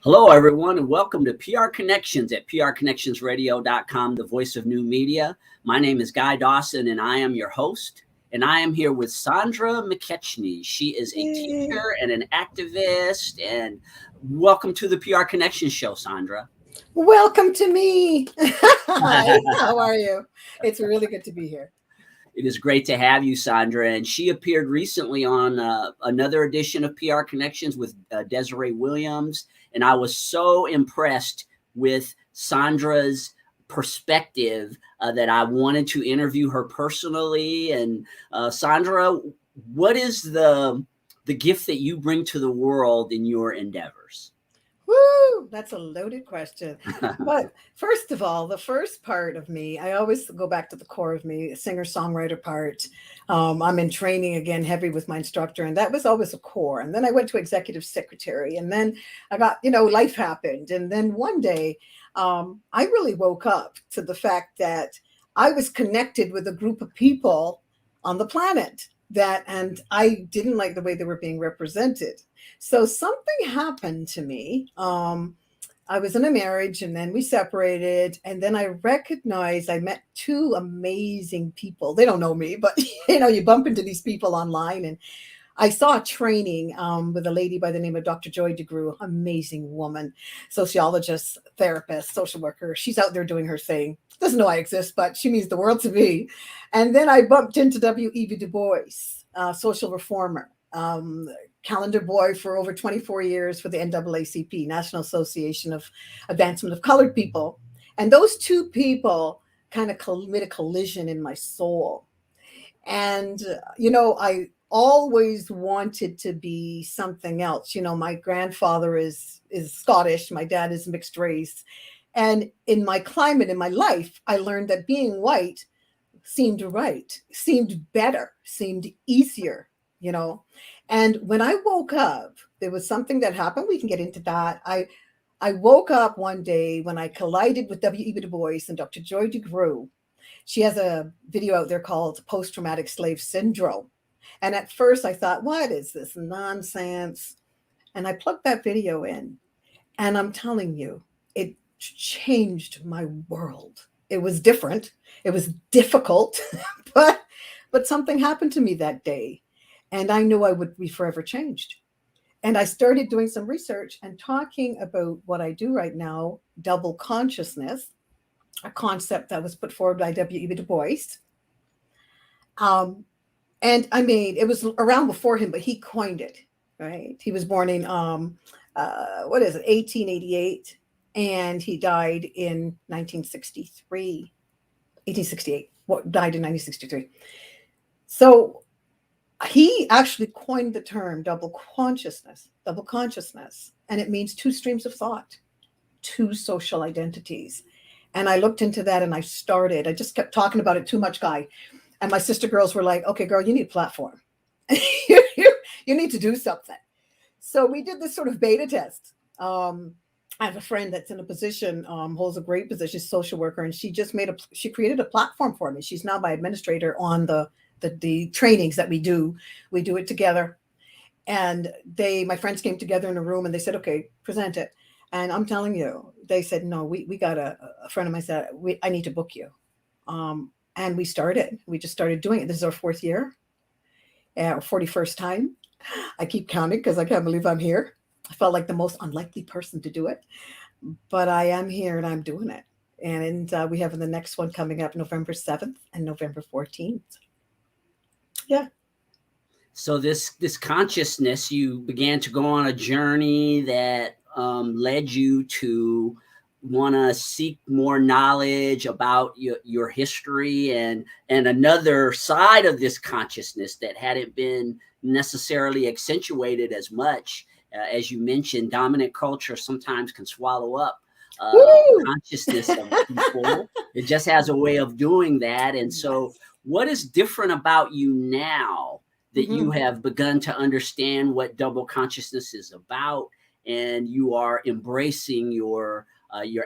Hello, everyone, and welcome to PR Connections at prconnectionsradio.com, the voice of new media. My name is Guy Dawson, and I am your host. And I am here with Sandra Mckechnie. She is a Yay. teacher and an activist. And welcome to the PR Connections show, Sandra. Welcome to me. Hi, how are you? It's really good to be here. It is great to have you, Sandra. And she appeared recently on another edition of PR Connections with Desiree Williams. And I was so impressed with Sandra's perspective that I wanted to interview her personally. And Sandra, what is the gift that you bring to the world in your endeavors? Woo, that's a loaded question. But first of all, the first part of me, I always go back to the core of me, singer-songwriter part. I'm in training again, heavy with my instructor, and that was always a core. And then I went to executive secretary, and then I got, life happened. And then one day, I really woke up to the fact that I was connected with a group of people on the planet and I didn't like the way they were being represented. So something happened to me. I was in a marriage and then we separated. And then I recognized I met two amazing people. They don't know me, but you bump into these people online. And I saw a training with a lady by the name of Dr. Joy DeGruy, amazing woman, sociologist, therapist, social worker. She's out there doing her thing. Doesn't know I exist, but she means the world to me. And then I bumped into W.E.B. Du Bois, social reformer, calendar boy for over 24 years for the NAACP, National Association of Advancement of Colored People. And those two people kind of made a collision in my soul. And, I always wanted to be something else. My grandfather is Scottish, my dad is mixed race. And in my climate, in my life, I learned that being white seemed right, seemed better, seemed easier, And when I woke up, there was something that happened. We can get into that. I woke up one day when I collided with W.E.B. Du Bois and Dr. Joy DeGruy. She has a video out there called Post-Traumatic Slave Syndrome. And at first I thought, what is this nonsense? And I plugged that video in. And I'm telling you, it changed my world. It was different. It was difficult, but something happened to me that day. And I knew I would be forever changed. And I started doing some research and talking about what I do right now, double consciousness, a concept that was put forward by W.E.B. Du Bois. And I mean, it was around before him, but he coined it, right? He was born in, 1888, and he died in 1963, 1868, died in 1963. So he actually coined the term double consciousness, and it means two streams of thought, two social identities. And I looked into that and I just kept talking about it too much, Guy. And my sister girls were like, okay, girl, you need a platform. you need to do something. So we did this sort of beta test. I have a friend that's in a position, holds a great position, social worker, and she created a platform for me. She's now my administrator on the trainings that we do. We do it together. And my friends came together in a room and they said, okay, present it. And I'm telling you, they said, no, we got a friend of mine said, I need to book you. And we just started doing it. This is our fourth year, our 41st time. I keep counting because I can't believe I'm here. I felt like the most unlikely person to do it, but I am here and I'm doing it. And we have the next one coming up November 7th and November 14th. Yeah. So this consciousness, you began to go on a journey that led you to want to seek more knowledge about your history and another side of this consciousness that hadn't been necessarily accentuated as much. As you mentioned, dominant culture sometimes can swallow up consciousness of people. It just has a way of doing that. And so what is different about you now that you have begun to understand what double consciousness is about, and you are embracing your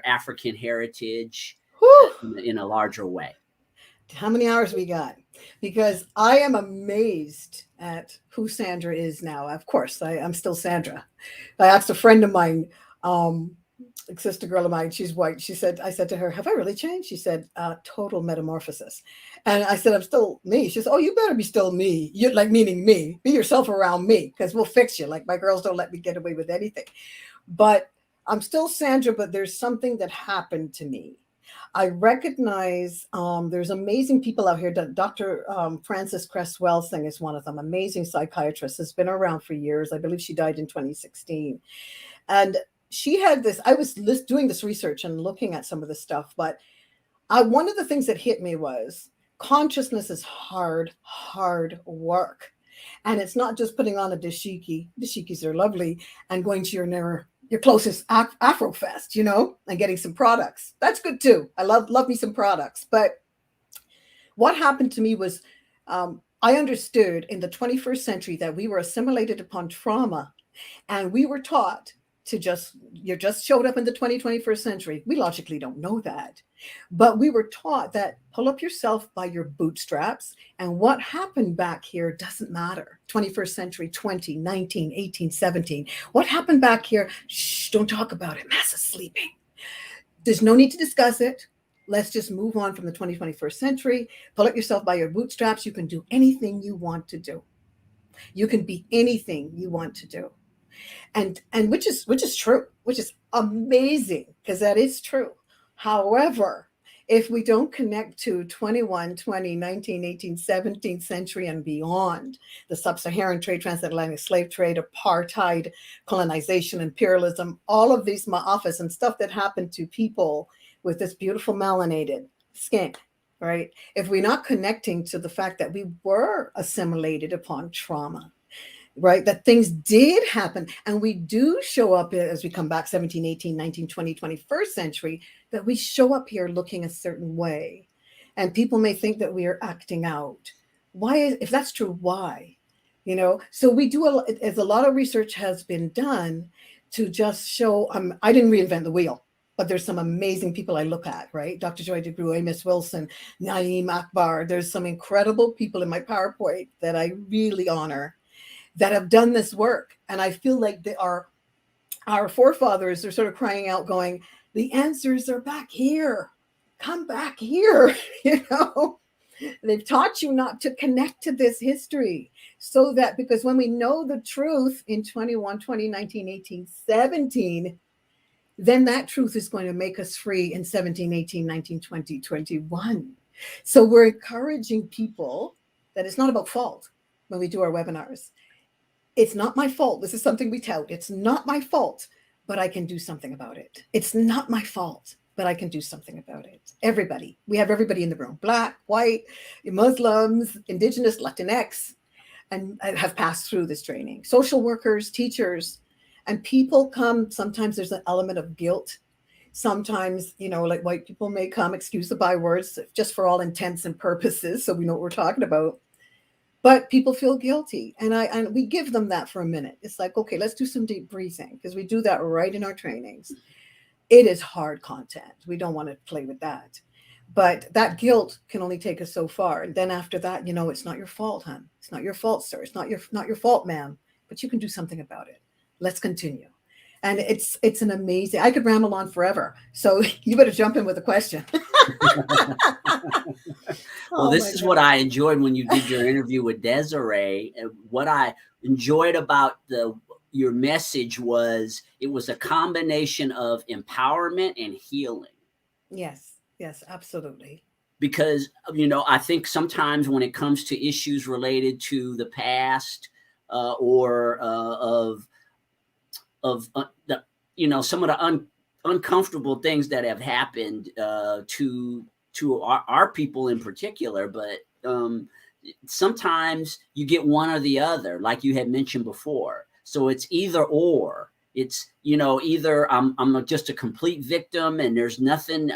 African heritage in a larger way? How many hours we got? Because I am amazed at who Sandra is now. Of course, I'm still Sandra. I asked a friend of mine, Like sister girl of mine, she's white. She said, I said to her, have I really changed? She said, total metamorphosis. And I said, I'm still me. She said, oh, you better be still me. You're like, meaning me. Be yourself around me because we'll fix you. Like my girls don't let me get away with anything. But I'm still Sandra, but there's something that happened to me. I recognize there's amazing people out here. Dr. Frances Cress Welsing is one of them, amazing psychiatrist, has been around for years. I believe she died in 2016. And she had this, I was doing this research and looking at some of this stuff, but one of the things that hit me was consciousness is hard work. And it's not just putting on a dashiki. Dashikis are lovely and going to your closest Afro Fest, and getting some products. That's good too. I love me some products. But what happened to me was I understood in the 21st century that we were assimilated upon trauma, and we were taught to you just showed up in the 21st century. We logically don't know that. But we were taught that pull up yourself by your bootstraps, and what happened back here doesn't matter. 21st century, 20, 19, 18, 17. What happened back here? Shh, don't talk about it. Mass is sleeping. There's no need to discuss it. Let's just move on from the 21st century. Pull up yourself by your bootstraps. You can do anything you want to do. You can be anything you want to do. And which is true, which is amazing, because that is true. However, if we don't connect to 21, 20, 19, 18, 17th century and beyond, the sub-Saharan trade, transatlantic slave trade, apartheid, colonization, imperialism, all of these ma'afas and stuff that happened to people with this beautiful melanated skin, right? If we're not connecting to the fact that we were assimilated upon trauma, right, that things did happen, and we do show up as we come back 17, 18, 19, 20, 21st century, that we show up here looking a certain way, and people may think that we are acting out. Why? If that's true, why? So we do as a lot of research has been done to just show. I didn't reinvent the wheel, but there's some amazing people I look at, right? Dr. Joy DeGruy, Miss Wilson, Naeem Akbar. There's some incredible people in my PowerPoint that I really honor that have done this work. And I feel like our forefathers are sort of crying out, going, the answers are back here. Come back here. They've taught you not to connect to this history, so that, because when we know the truth in 21, 20, 19, 18, 17, then that truth is going to make us free in 17, 18, 19, 20, 21. So we're encouraging people that it's not about fault when we do our webinars. It's not my fault. This is something we tout. It's not my fault, but I can do something about it. It's not my fault, but I can do something about it. Everybody. We have everybody in the room. Black, white, Muslims, Indigenous, Latinx, and have passed through this training. Social workers, teachers, and people come. Sometimes there's an element of guilt. Sometimes, like white people may come, excuse the bywords, just for all intents and purposes, so we know what we're talking about. But people feel guilty, and we give them that for a minute. It's like, okay, let's do some deep breathing, because we do that right in our trainings. It is hard content. We don't want to play with that. But that guilt can only take us so far. And then after that, it's not your fault, hon. It's not your fault, sir. It's not your fault, ma'am. But you can do something about it. Let's continue. And it's an amazing, I could ramble on forever. So you better jump in with a question. Well, this is what I enjoyed when you did your interview with Desiree. And what I enjoyed about your message was it was a combination of empowerment and healing. Yes, absolutely. Because, I think sometimes when it comes to issues related to the past or some of the uncomfortable things that have happened to our people in particular, but sometimes you get one or the other, like you had mentioned before. So it's either or. It's either I'm just a complete victim and there's nothing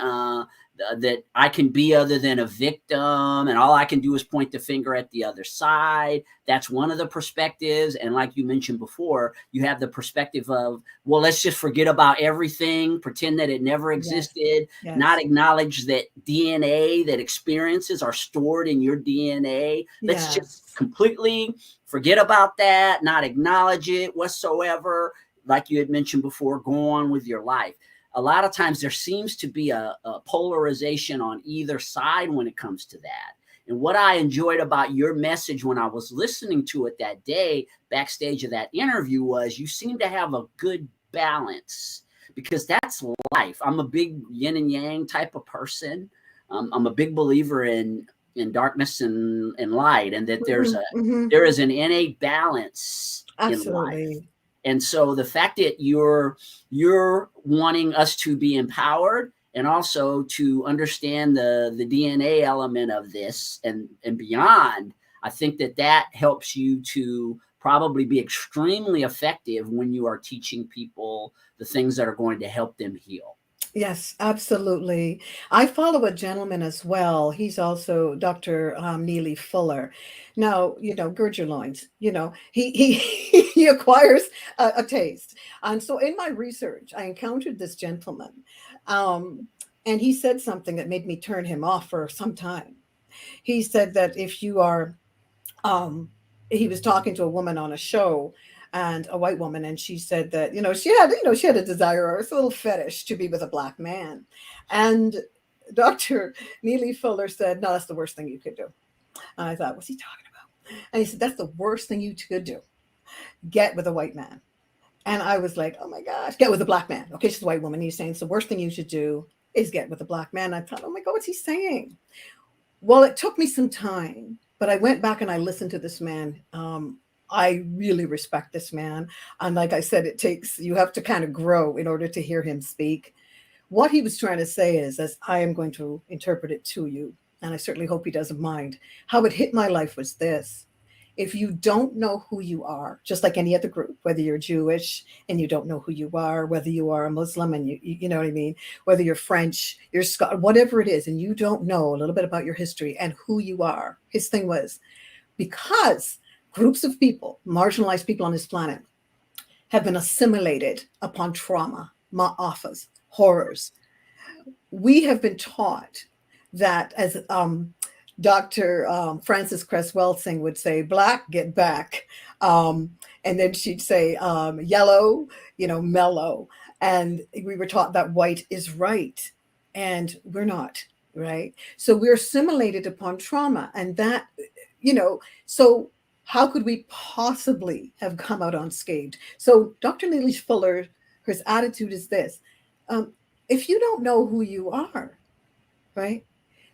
that I can be other than a victim, and all I can do is point the finger at the other side. That's one of the perspectives. And like you mentioned before, you have the perspective of, well, let's just forget about everything, pretend that it never existed, yes. Not acknowledge that DNA, that experiences are stored in your DNA. Let's just completely forget about that, not acknowledge it whatsoever. like you had mentioned before, go on with your life. A lot of times there seems to be a polarization on either side when it comes to that. And what I enjoyed about your message when I was listening to it that day, backstage of that interview, was you seem to have a good balance, because that's life. I'm a big yin and yang type of person. I'm a big believer in darkness and light, and that there is an innate balance in life. Absolutely. And so the fact that you're wanting us to be empowered and also to understand the DNA element of this and beyond, I think that helps you to probably be extremely effective when you are teaching people the things that are going to help them heal. Yes, absolutely. I follow a gentleman as well. He's also Dr. Neely Fuller. Now, gird your loins. He he acquires a taste. And so in my research, I encountered this gentleman, um, and he said something that made me turn him off for some time. He said that if you are um he was talking to a woman on a show, and a white woman, and she said that she had a desire, or a little fetish, to be with a black man. And Dr. Neely Fuller said, no, that's the worst thing you could do. And I thought, what's he talking about? And he said, that's the worst thing you could do, get with a white man. And I was like, oh my gosh, get with a black man. Okay, she's a white woman. He's saying it's the worst thing you should do is get with a black man. I thought, oh my God, what's he saying? Well, it took me some time, but I went back and I listened to this man. I really respect this man. And like I said, you have to kind of grow in order to hear him speak. What he was trying to say is, as I am going to interpret it to you, and I certainly hope he doesn't mind, how it hit my life was this. If you don't know who you are, just like any other group, whether you're Jewish and you don't know who you are, whether you are a Muslim and you know what I mean, whether you're French, you're Scottish, whatever it is, and you don't know a little bit about your history and who you are, his thing was, because groups of people, marginalized people on this planet, have been assimilated upon trauma, ma'afas, horrors. We have been taught that, as Dr. Frances Cress Welsing would say, black, get back. And then she'd say, yellow, mellow. And we were taught that white is right. And we're not, right? So we're assimilated upon trauma. And that, so how could we possibly have come out unscathed? So Dr. Neely Fuller, his attitude is this. If you don't know who you are, right?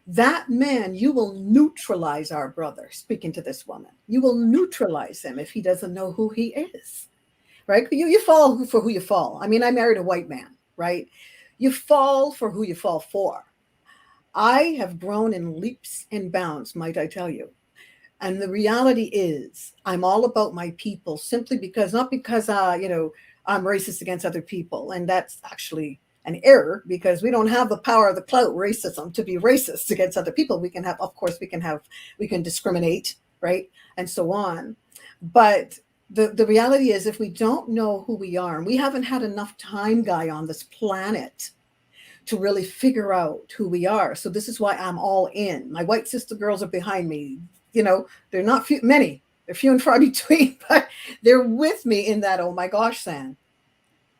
That man, you will neutralize our brother, speaking to this woman. You will neutralize him if he doesn't know who he is, right? You fall for who you fall. I mean, I married a white man, right? You fall for who you fall for. I have grown in leaps and bounds, might I tell you. And the reality is, I'm all about my people, simply because, not because, I'm racist against other people. And that's actually an error, because we don't have the power of the clout racism to be racist against other people. We can have, of course, we can discriminate, right? And so on. But the reality is, if we don't know who we are, and we haven't had enough time, Guy, on this planet to really figure out who we are. So this is why I'm all in. My white sister girls are behind me. They're not many. They're few and far between, but they're with me in that, oh my gosh, Sam,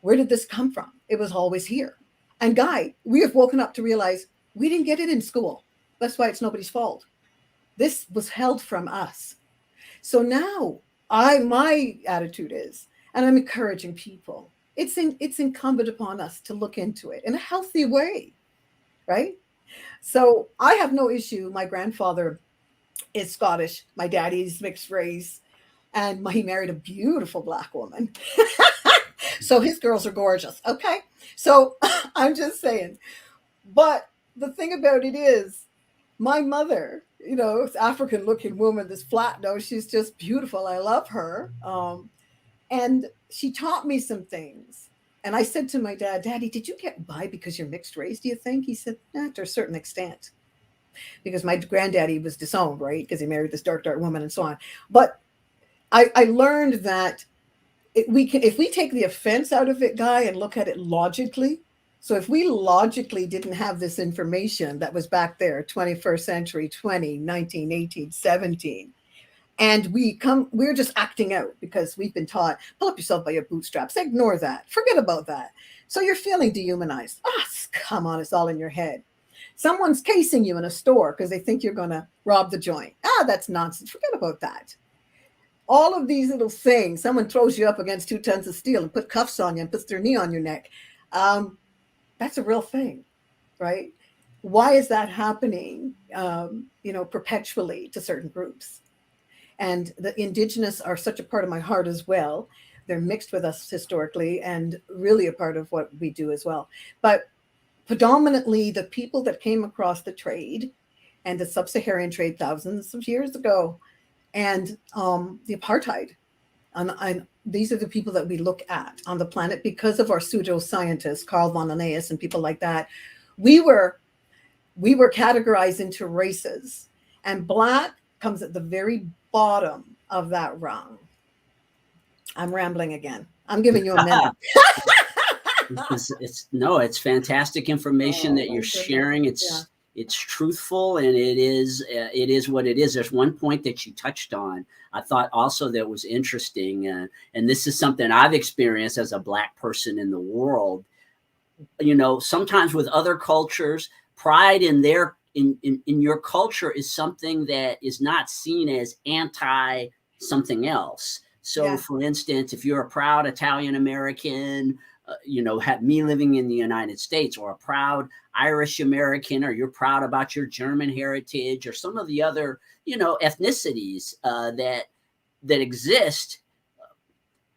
where did this come from? It was always here. And Guy, we have woken up to realize we didn't get it in school. That's why it's nobody's fault. This was held from us. So now my attitude is, and I'm encouraging people, it's incumbent upon us to look into it in a healthy way, right? So I have no issue. My grandfather is Scottish. My daddy's mixed race. And he married a beautiful black woman. So his girls are gorgeous. Okay. So I'm just saying. But the thing about it is, my mother, this African looking woman, this flat nose, she's just beautiful. I love her. And she taught me some things. And I said to my dad, Daddy, did you get by because you're mixed race, do you think? He said, to a certain extent. Because my granddaddy was disowned, right? Because he married this dark woman and so on. But I learned that if we take the offense out of it, Guy, and look at it logically. So if we logically didn't have this information that was back there, 21st century, 19, 18, 17, And we're just acting out because we've been taught, pull up yourself by your bootstraps, ignore that, forget about that. So you're feeling dehumanized. Come on, it's all in your head. Someone's casing you in a store because they think you're going to rob the joint. That's nonsense. Forget about that. All of these little things, someone throws you up against 2 tons of steel and put cuffs on you and puts their knee on your neck. That's a real thing, right? Why is that happening, perpetually to certain groups? And the indigenous are such a part of my heart as well. They're mixed with us historically and really a part of what we do as well. But predominantly the people that came across the trade and the sub-Saharan trade thousands of years ago, and the apartheid. And these are the people that we look at on the planet because of our pseudoscientists, Carl von Linnaeus and people like that. We were categorized into races, and Black comes at the very bottom of that rung. I'm rambling again. I'm giving you a minute. It's fantastic information that you're sharing. It's truthful, and it is what it is. There's one point that you touched on I thought also that was interesting, and this is something I've experienced as a Black person in the world. Sometimes with other cultures, pride in your culture is something that is not seen as anti something else. So for instance, if you're a proud Italian American, have me living in the United States, or a proud Irish American, or you're proud about your German heritage, or some of the other, ethnicities that exist,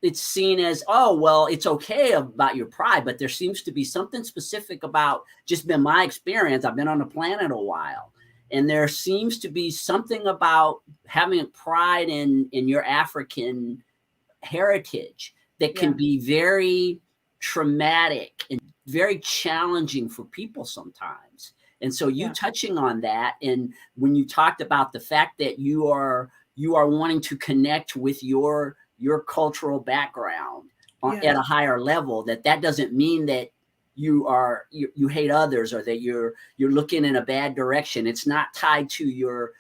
it's seen as, oh, well, it's okay about your pride, but there seems to be something specific about, just been my experience, I've been on the planet a while, and there seems to be something about having pride in your African heritage that can be very traumatic and very challenging for people sometimes. And so you touching on that, and when you talked about the fact that you are wanting to connect with your cultural background at a higher level, that doesn't mean that you hate others, or that you're looking in a bad direction. It's not tied to your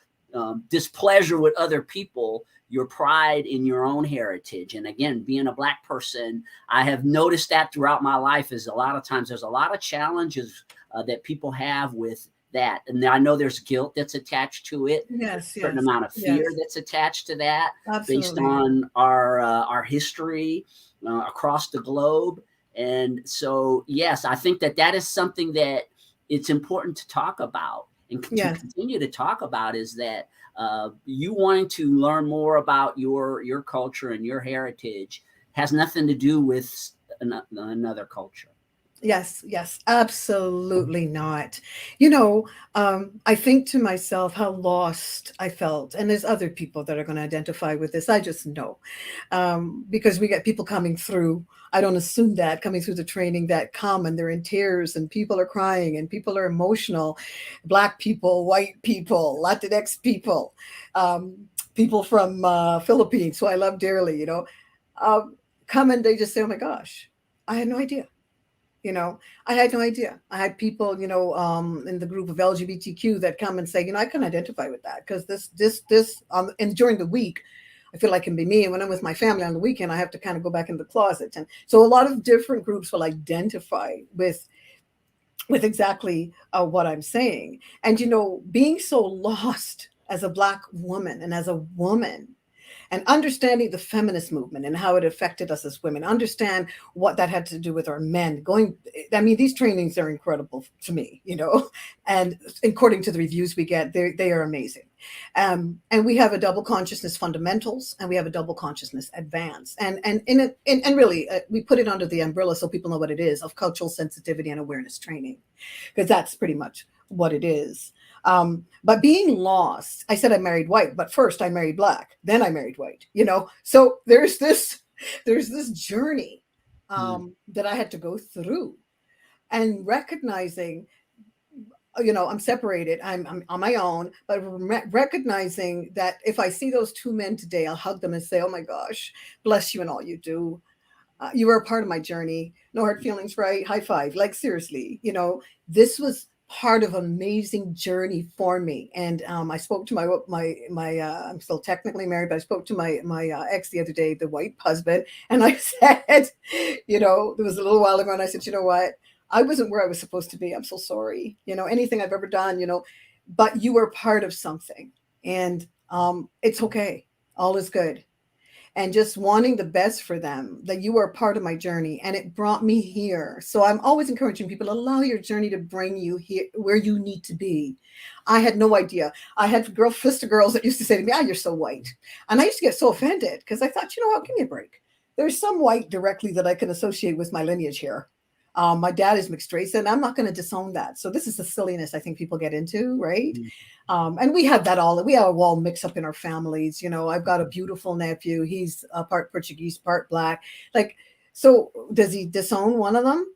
displeasure with other people, your pride in your own heritage. And again, being a Black person, I have noticed that throughout my life is a lot of times there's a lot of challenges that people have with that. And I know there's guilt that's attached to it. A certain amount of fear that's attached to that. Absolutely. Based on our history across the globe. And so, yes, I think that is something that it's important to talk about and to continue to talk about, is that you wanting to learn more about your culture and your heritage has nothing to do with another culture. Yes, absolutely not. I think to myself how lost I felt. And there's other people that are going to identify with this. I just know. Because we get people coming through. I don't assume that, coming through the training, that come and they're in tears and people are crying and people are emotional. Black people, white people, Latinx people, people from Philippines, who I love dearly, come and they just say, oh my gosh, I had no idea. I had no idea. I had people, in the group of LGBTQ that come and say, I can identify with that, because this, and during the week, I feel like it can be me. And when I'm with my family on the weekend, I have to kind of go back in the closet. And so a lot of different groups will identify with exactly what I'm saying. And, being so lost as a Black woman and as a woman, and understanding the feminist movement and how it affected us as women, understand what that had to do with our men these trainings are incredible to me, and according to the reviews we get, they are amazing. And we have a double consciousness fundamentals, and we have a double consciousness advanced. And really, we put it under the umbrella so people know what it is, of cultural sensitivity and awareness training, because that's pretty much what it is. But being lost, I said I married white, but first I married Black, then I married white, so there's this journey that I had to go through, and recognizing, I'm separated, I'm on my own, but recognizing that if I see those two men today, I'll hug them and say, oh my gosh, bless you and all you do. You were a part of my journey. No hard feelings, right? High five. Like, seriously, this was part of an amazing journey for me. And I spoke to I'm still technically married, but I spoke to my ex the other day, the white husband, and I said, there was a little while ago, and I said, you know what? I wasn't where I was supposed to be. I'm so sorry. Anything I've ever done, but you were part of something, and it's okay. All is good. And just wanting the best for them, that you are part of my journey and it brought me here. So I'm always encouraging people to allow your journey to bring you here where you need to be. I had no idea. I had sister girls that used to say to me, you're so white. And I used to get so offended because I thought, you know what, give me a break. There's some white directly that I can associate with my lineage here. My dad is mixed race, and I'm not going to disown that. So this is the silliness I think people get into, right? And we have all mixed up in our families. I've got a beautiful nephew. He's part Portuguese, part Black. So does he disown one of them?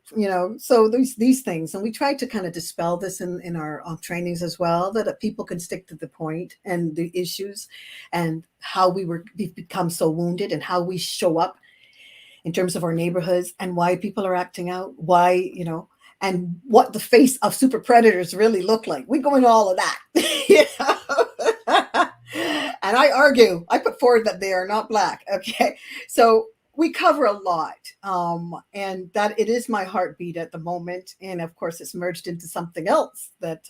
So these things. And we try to kind of dispel this in our trainings as well, that people can stick to the point and the issues and how we've become so wounded and how we show up in terms of our neighborhoods and why people are acting out, and what the face of super predators really look like. We go into all of that. And I put forward that they are not Black. Okay. So we cover a lot. And that it is my heartbeat at the moment. And of course it's merged into something else that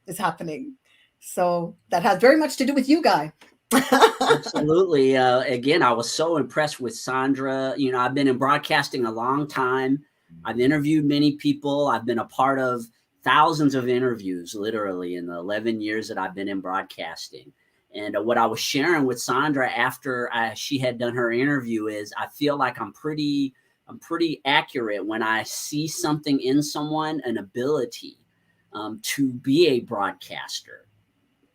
is happening. So that has very much to do with you, Guy. Absolutely. Again, I was so impressed with Sandra. I've been in broadcasting a long time. I've interviewed many people. I've been a part of thousands of interviews, literally, in the 11 years that I've been in broadcasting. And what I was sharing with Sandra after she had done her interview is I feel like I'm pretty accurate when I see something in someone, an ability to be a broadcaster.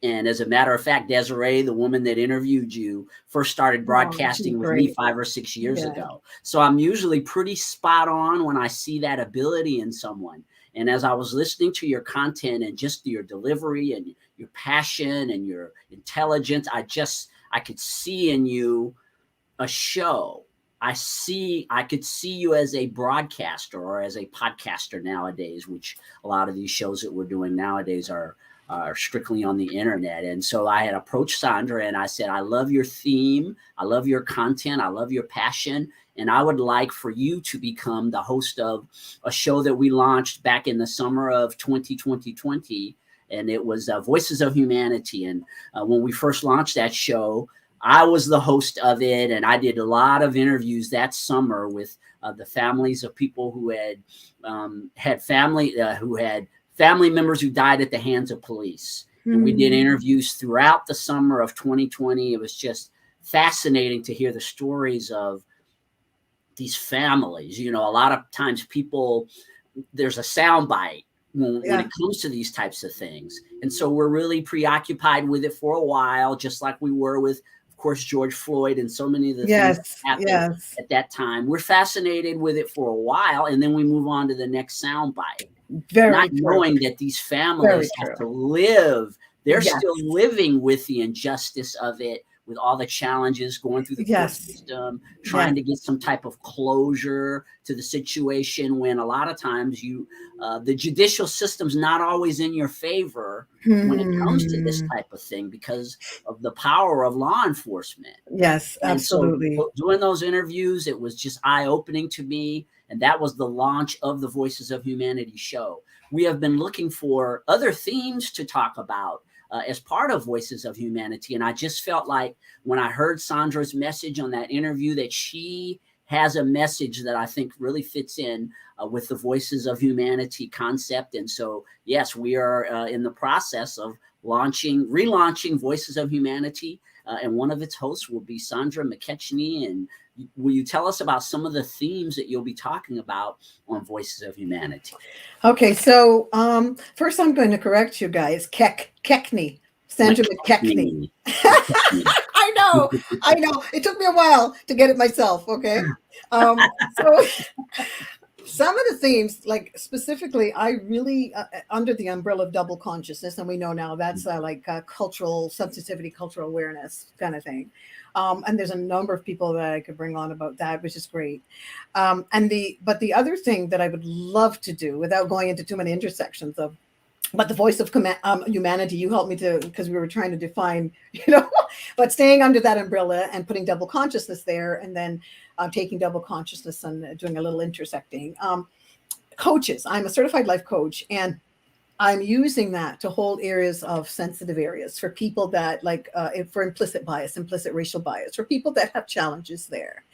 And as a matter of fact, Desiree, the woman that interviewed you, first started broadcasting with me 5 or 6 years ago. So I'm usually pretty spot on when I see that ability in someone. And as I was listening to your content and just your delivery and your passion and your intelligence, I could see in you a show. I could see you as a broadcaster or as a podcaster nowadays, which a lot of these shows that we're doing nowadays are strictly on the internet. And so I had approached Sandra and I said, I love your theme. I love your content. I love your passion. And I would like for you to become the host of a show that we launched back in the summer of 2020. And it was Voices of Humanity. And when we first launched that show, I was the host of it. And I did a lot of interviews that summer with the families of people who had family members who died at the hands of police. And we did interviews throughout the summer of 2020. It was just fascinating to hear the stories of these families. A lot of times there's a soundbite when it comes to these types of things. And so we're really preoccupied with it for a while, just like we were with, of course, George Floyd and so many of the things that happened at that time. We're fascinated with it for a while, and then we move on to the next soundbite. Not knowing that these families have to live. They're still living with the injustice of it, with all the challenges going through the court system, trying to get some type of closure to the situation, when a lot of times the judicial system's not always in your favor when it comes to this type of thing because of the power of law enforcement. Yes, absolutely. And so doing those interviews, it was just eye-opening to me. And that was the launch of the Voices of Humanity show. We have been looking for other themes to talk about as part of Voices of Humanity. And I just felt like when I heard Sandra's message on that interview, that she has a message that I think really fits in with the Voices of Humanity concept. And so, yes, we are in the process of relaunching Voices of Humanity. And one of its hosts will be Sandra Mckechnie. And will you tell us about some of the themes that you'll be talking about on Voices of Humanity? Okay, so first I'm going to correct you guys. Mckechnie, Sandra Mckechnie. I know. It took me a while to get it myself. Okay, so some of the themes, like specifically, I really under the umbrella of double consciousness, and we know now that's cultural sensitivity, cultural awareness kind of thing. And there's a number of people that I could bring on about that, which is great. But the other thing that I would love to do, without going into too many intersections of but the voice of humanity, you helped me to, because we were trying to define, but staying under that umbrella and putting double consciousness there, and then taking double consciousness and doing a little intersecting. Coaches, I'm a certified life coach, and I'm using that to hold areas of sensitive areas for people that for implicit bias, implicit racial bias, for people that have challenges there.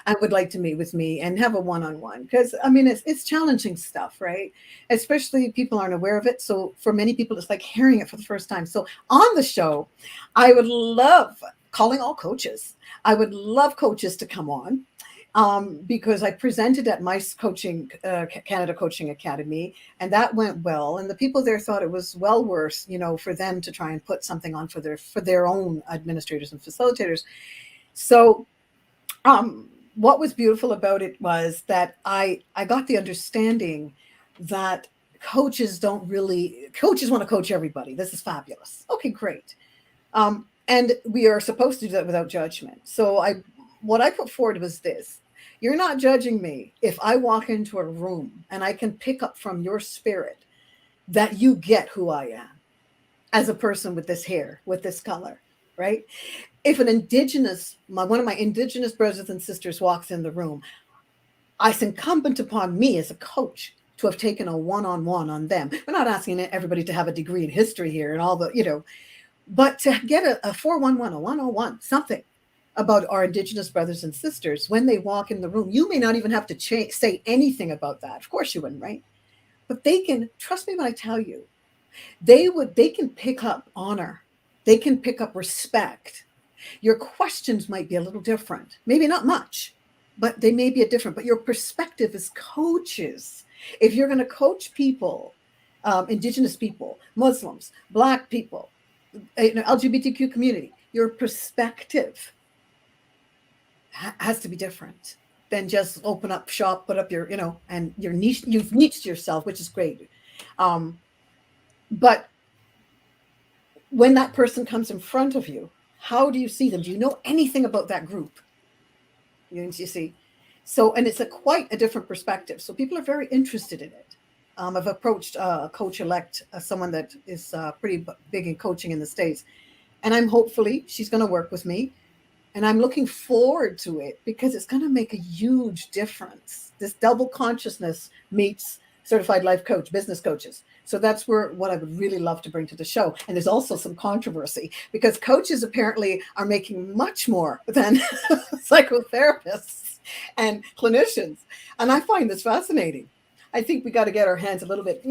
I would like to meet with me and have a one-on-one, because I mean, it's challenging stuff, right? Especially people aren't aware of it. So for many people, it's like hearing it for the first time. So on the show, I would love calling all coaches. I would love coaches to come on, because I presented at MICE Coaching, Canada Coaching Academy, and that went well. And the people there thought it was well worth, for them to try and put something on for their own administrators and facilitators. So what was beautiful about it was that I got the understanding that coaches want to coach everybody. This is fabulous. Okay, great. And we are supposed to do that without judgment. So what I put forward was this: you're not judging me if I walk into a room and I can pick up from your spirit that you get who I am as a person with this hair, with this color, right? If one of my indigenous brothers and sisters walks in the room, it's incumbent upon me as a coach to have taken a one-on-one on them. We're not asking everybody to have a degree in history here and all the, but to get a 411, a 101, something about our indigenous brothers and sisters when they walk in the room. You may not even have to say anything about that. Of course you wouldn't, right? But they can, trust me when I tell you, they can pick up honor. They can pick up respect. Your questions might be a little different, maybe not much, but they may be different. But your perspective as coaches, if you're going to coach people, indigenous people, Muslims, Black people, LGBTQ community, your perspective has to be different than just open up shop, put up your, and your niche. You've niched yourself, which is great. But when that person comes in front of you, how do you see them? Do you know anything about that group? You see? So, and it's quite a different perspective. So people are very interested in it. I've approached a coach-elect, someone that is pretty big in coaching in the States. And hopefully she's going to work with me. And I'm looking forward to it because it's going to make a huge difference. This double consciousness meets certified life coach, business coaches. So that's what I would really love to bring to the show. And there's also some controversy because coaches apparently are making much more than psychotherapists and clinicians. And I find this fascinating. I think we got to get our hands a little bit,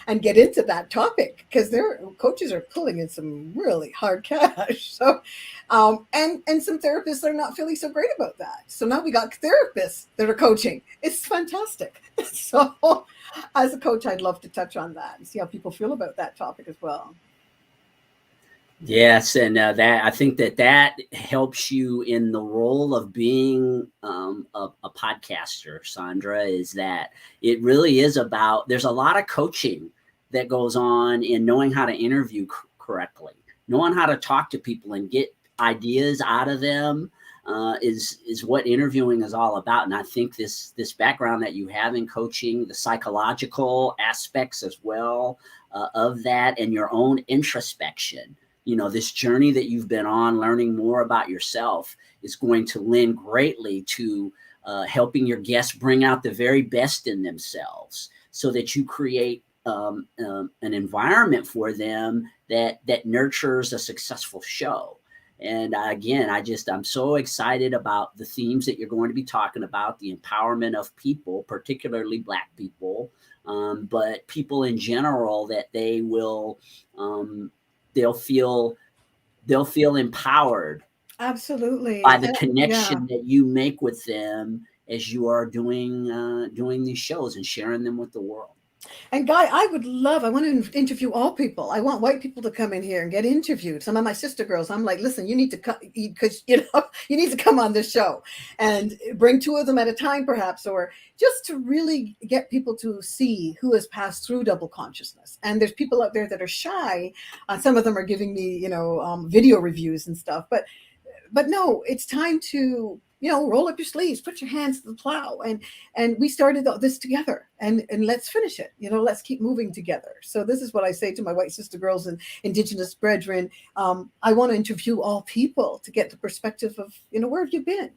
and get into that topic because their coaches are pulling in some really hard cash. So, and some therapists are not feeling so great about that. So now we got therapists that are coaching. It's fantastic. So as a coach, I'd love to touch on that and see how people feel about that topic as well. Yes, and that I think that helps you in the role of being a podcaster, Sandra. Is that it really is about? There's a lot of coaching that goes on in knowing how to interview correctly, knowing how to talk to people and get ideas out of them. Is what interviewing is all about. And I think this background that you have in coaching, the psychological aspects as well of that, and your own introspection. This journey that you've been on, learning more about yourself, is going to lend greatly to helping your guests bring out the very best in themselves so that you create an environment for them that nurtures a successful show. And again, I'm so excited about the themes that you're going to be talking about, the empowerment of people, particularly Black people, but people in general, that they will they'll feel empowered, absolutely, by the connection that you make with them as you are doing these shows and sharing them with the world. And Guy, I want to interview all people. I want white people to come in here and get interviewed. Some of my sister girls, I'm like, listen, you need to come because you need to come on this show and bring 2 of them at a time, perhaps, or just to really get people to see who has passed through double consciousness. And there's people out there that are shy. Some of them are giving me, video reviews and stuff. But no, it's time to roll up your sleeves, put your hands to the plow. And we started this together, and let's finish it. Let's keep moving together. So this is what I say to my white sister girls and indigenous brethren. I want to interview all people to get the perspective of, where have you been?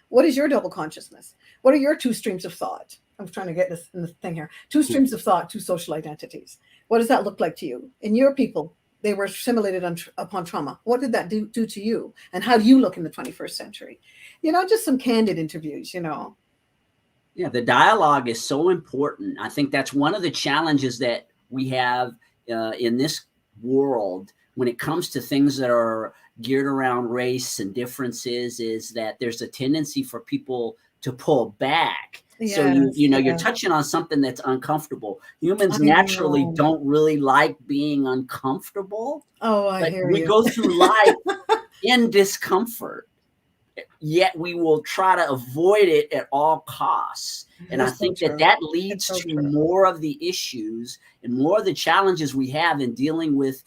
What is your double consciousness? What are your two streams of thought? I'm trying to get this in the thing here. Two streams of thought, two social identities. What does that look like to you? In your people, they were assimilated upon trauma. What did that do to you? And how do you look in the 21st century? Just some candid interviews, Yeah, the dialogue is so important. I think that's one of the challenges that we have in this world when it comes to things that are geared around race and differences, is that there's a tendency for people to pull back. Yes, so you're touching on something that's uncomfortable. Humans naturally don't really like being uncomfortable. Oh, I hear you. We go through life in discomfort, yet we will try to avoid it at all costs. And I think that leads to more of the issues and more of the challenges we have in dealing with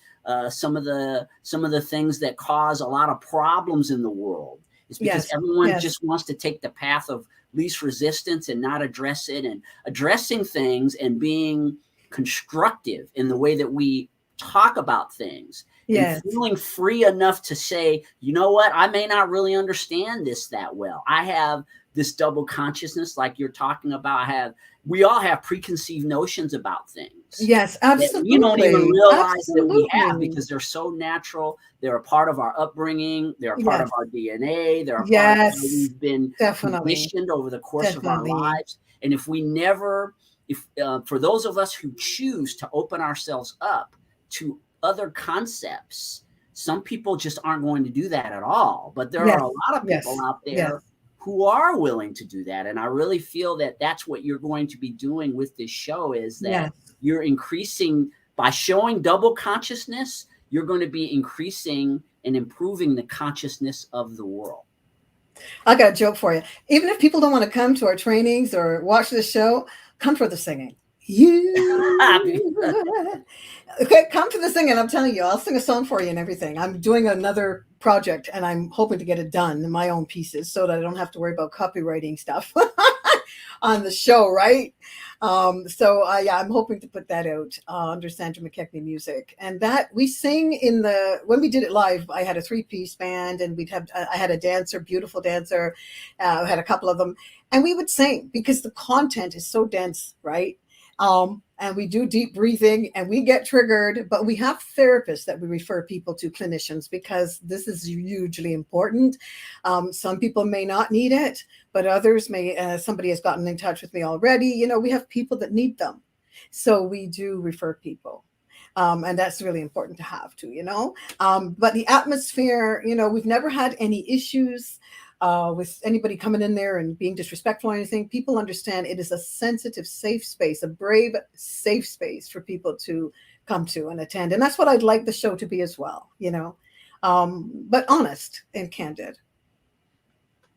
some of the things that cause a lot of problems in the world. It's because everyone just wants to take the path of least resistance and not address it, and addressing things and being constructive in the way that we talk about things. And feeling free enough to say, you know what, I may not really understand this that well. I have this double consciousness like you're talking about. We all have preconceived notions about things. Yes, absolutely. You don't even realize that we have, because they're so natural. They're a part of our upbringing. They're a part of our DNA. They're a part of how we've been conditioned over the course of our lives. And if for those of us who choose to open ourselves up to other concepts, some people just aren't going to do that at all. But there are a lot of people out there who are willing to do that. And I really feel that that's what you're going to be doing with this show, is that you're increasing, by showing double consciousness, you're going to be increasing and improving the consciousness of the world. I got a joke for you. Even if people don't want to come to our trainings or watch this show, come for the singing. Okay, come to the singing. I'm telling you, I'll sing a song for you and everything. I'm doing another project, and I'm hoping to get it done in my own pieces so that I don't have to worry about copywriting stuff on the show, right? I'm hoping to put that out under Sandra Mckechnie Music. And that we sing when we did it live, I had a 3-piece band, and I had a dancer, beautiful dancer. I had a couple of them, and we would sing because the content is so dense, right? And we do deep breathing, and we get triggered, but we have therapists that we refer people to, clinicians, because this is hugely important. Some people may not need it, but others may. Somebody has gotten in touch with me already. We have people that need them. So we do refer people. And that's really important to have too, but the atmosphere, we've never had any issues with anybody coming in there and being disrespectful or anything. People understand it is a sensitive, safe space, a brave, safe space for people to come to and attend. And that's what I'd like the show to be as well, but honest and candid.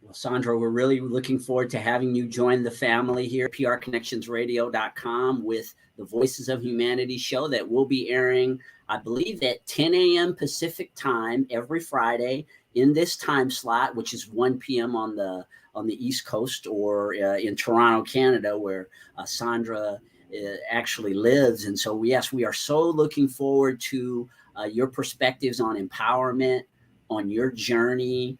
Well, Sandra, we're really looking forward to having you join the family here, prconnectionsradio.com, with the Voices of Humanity show that will be airing, I believe, at 10 a.m. Pacific time every Friday in this time slot, which is 1 p.m. on the East Coast, or in Toronto, Canada, where Sandra actually lives. And so, yes, we are so looking forward to your perspectives on empowerment, on your journey,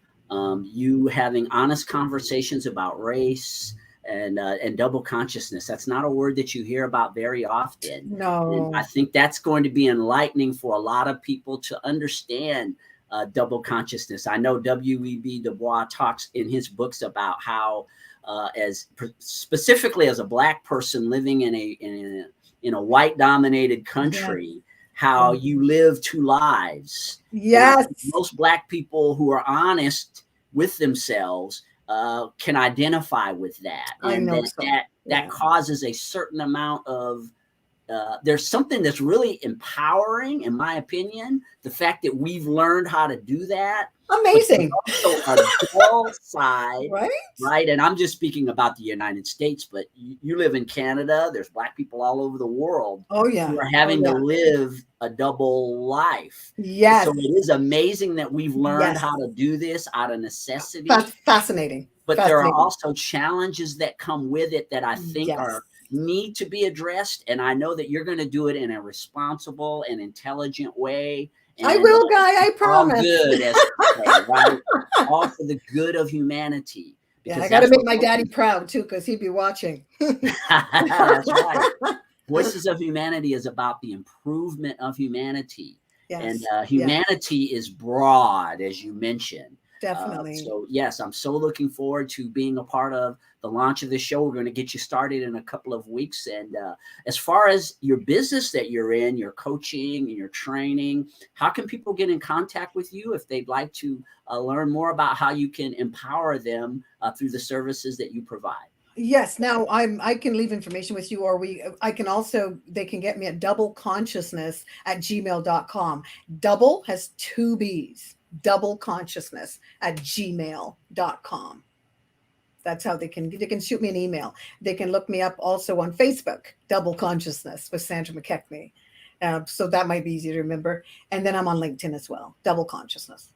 you having honest conversations about race and double consciousness. That's not a word that you hear about very often. No. And I think that's going to be enlightening for a lot of people to understand double consciousness. I know W.E.B. Du Bois talks in his books about how, specifically as a Black person living in a white-dominated country, how you live two lives. Yes. And most Black people who are honest with themselves can identify with that. And that causes a certain amount of there's something that's really empowering, in my opinion, the fact that we've learned how to do that. Amazing. Also a dual side, Right? right? And I'm just speaking about the United States, but you live in Canada. There's Black people all over the world Oh, yeah. who are having to live a double life. Yes. So it is amazing that we've learned Yes. how to do this out of necessity. That's fascinating. But there are also challenges that come with it that I think Yes. need to be addressed. And I know that you're going to do it in a responsible and intelligent way. And I will, Guy. I promise. All good, as they say, right? All for the good of humanity. Yeah, I got to make my daddy proud too, because he'd be watching. That's right. Voices of Humanity is about the improvement of humanity. Yes. And humanity is broad, as you mentioned. Definitely. So yes, I'm so looking forward to being a part of the launch of this show. We're going to get you started in a couple of weeks. And as far as your business that you're in, your coaching and your training, how can people get in contact with you if they'd like to learn more about how you can empower them through the services that you provide? Yes. Now I can leave information with you, or I can also, they can get me at doubleconsciousness@gmail.com. Double has 2 B's. doubleconsciousness@gmail.com. That's how they can shoot me an email. They can look me up also on Facebook, Double Consciousness with Sandra Mckechnie. So that might be easy to remember. And then I'm on LinkedIn as well, Double Consciousness.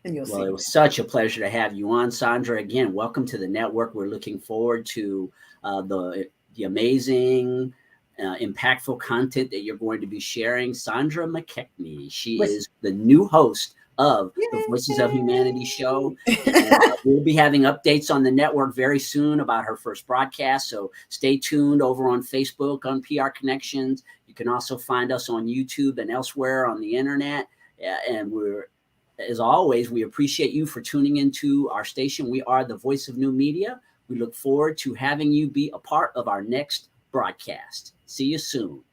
And you'll see. Well, it was such a pleasure to have you on, Sandra. Again, welcome to the network. We're looking forward to the amazing, impactful content that you're going to be sharing. Sandra Mckechnie, she is the new host of the Voices of Humanity show. And, we'll be having updates on the network very soon about her first broadcast. So stay tuned over on Facebook on PR Connections. You can also find us on YouTube and elsewhere on the internet. And as always, we appreciate you for tuning into our station. We are the Voice of New Media. We look forward to having you be a part of our next broadcast. See you soon.